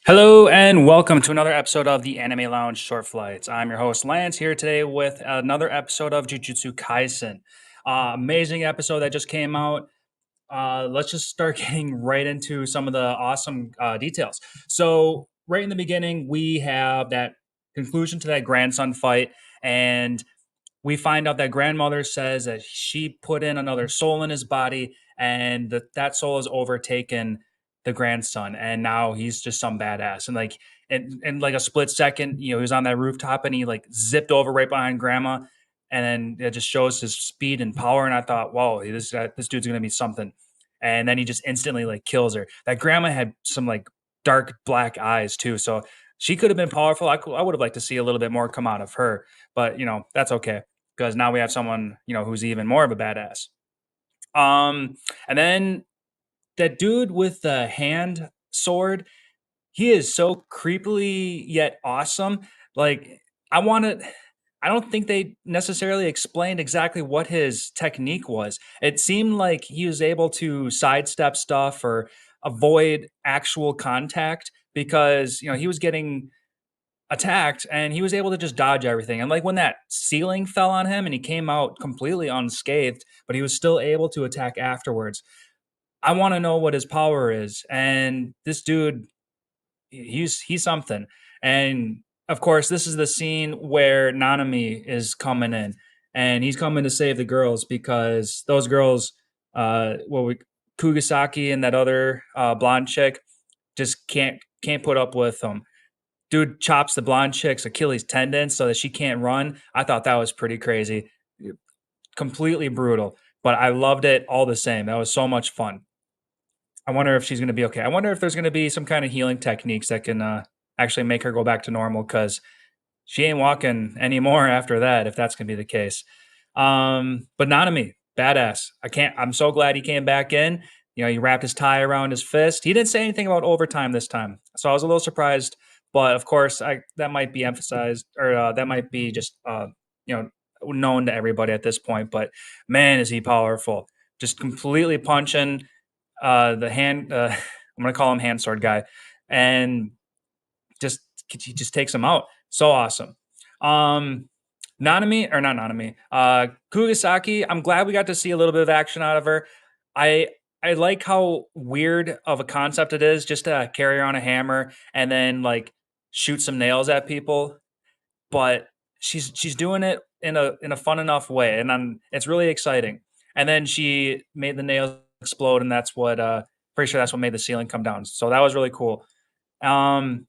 Hello and welcome to another episode of the Anime Lounge Short Flights. I'm your host Lance here today with another episode of Jujutsu Kaisen. Amazing episode that just came out. Let's just start getting right into some of the awesome details. So, right in the beginning, we have that conclusion to that grandson fight, and we find out that grandmother says that she put in another soul in his body, and that soul has overtaken the grandson, and now he's just some badass. And like in like a split second, he was on that rooftop and he like zipped over right behind grandma, and then it just shows his speed and power. And I thought, whoa, this dude's gonna be something. And then he just instantly like kills her. That grandma had some like dark black eyes too, so she could have been powerful. I would have liked to see a little bit more come out of her, but that's okay because now we have someone who's even more of a badass. And then that dude with the hand sword, he is so creepily yet awesome. Like I wanted. I don't think they necessarily explained exactly what his technique was. It seemed like he was able to sidestep stuff or avoid actual contact because he was getting attacked and he was able to just dodge everything. And like when that ceiling fell on him and he came out completely unscathed, but he was still able to attack afterwards. I want to know what his power is. And this dude, he's something. And of course, this is the scene where Nanami is coming in and he's coming to save the girls because those girls, well, Kugasaki and that other blonde chick just can't put up with him. Dude chops the blonde chick's Achilles tendon so that she can't run. I thought that was pretty crazy. Completely brutal, but I loved it all the same. That was so much fun. I wonder if she's going to be okay. I wonder if there's going to be some kind of healing techniques that can actually make her go back to normal because she ain't walking anymore after that, if that's going to be the case. But Nanami, badass. I'm so glad he came back in. He wrapped his tie around his fist. He didn't say anything about overtime this time. So I was a little surprised. But of course, that might be emphasized or that might be just, known to everybody at this point. But man, is he powerful. Just completely punching the hand. I'm going to call him hand sword guy. And just he just takes him out. So awesome. Um, Nanami or not Nanami, Kugasaki. I'm glad we got to see a little bit of action out of her. I I like how weird of a concept it is just to carry around a hammer and then like shoot some nails at people, but she's doing it in a fun enough way, and it's really exciting. And then she made the nails explode, and that's what pretty sure that's what made the ceiling come down. So that was really cool. Um,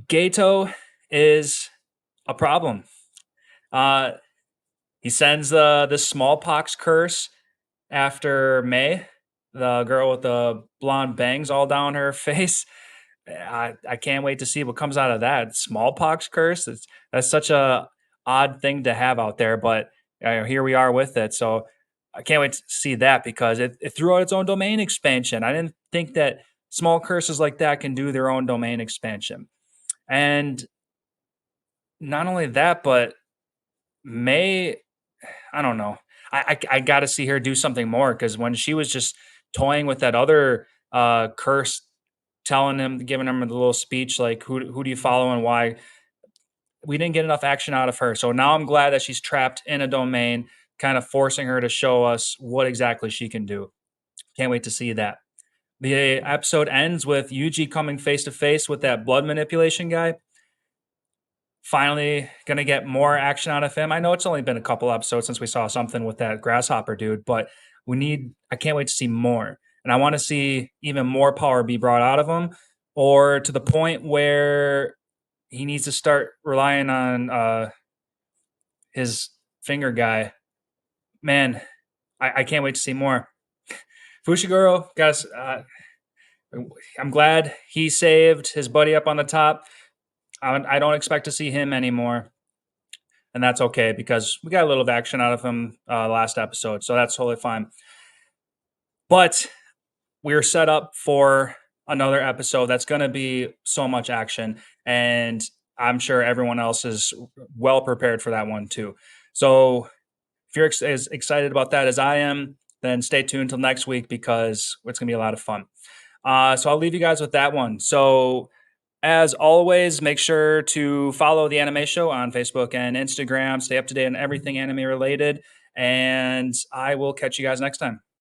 Gato is a problem. Uh, he sends the smallpox curse after May, the girl with the blonde bangs all down her face. I can't wait to see what comes out of that smallpox curse. That's such a odd thing to have out there, but here we are with it. So I can't wait to see that because it threw out its own domain expansion. I didn't think that small curses like that can do their own domain expansion. And not only that, but May, I don't know. I got to see her do something more because when she was just toying with that other curse, telling him, giving him a little speech like who do you follow and why, we didn't get enough action out of her. So now I'm glad that she's trapped in a domain, kind of forcing her to show us what exactly she can do. Can't wait to see that. The episode ends with Yuji coming face to face with that blood manipulation guy. Finally gonna get more action out of him. I know it's only been a couple episodes since we saw something with that grasshopper dude, but I can't wait to see more. And I want to see even more power be brought out of him, or to the point where he needs to start relying on his finger guy. Man, I can't wait to see more. Fushiguro, guys, I'm glad he saved his buddy up on the top. I don't expect to see him anymore, and that's okay because we got a little of action out of him last episode, so that's totally fine. But we're set up for another episode that's going to be so much action, and I'm sure everyone else is well prepared for that one too. So if you're as excited about that as I am, then stay tuned till next week because it's going to be a lot of fun. So I'll leave you guys with that one. So as always, make sure to follow the Anime Show on Facebook and Instagram. Stay up to date on everything anime related. And I will catch you guys next time.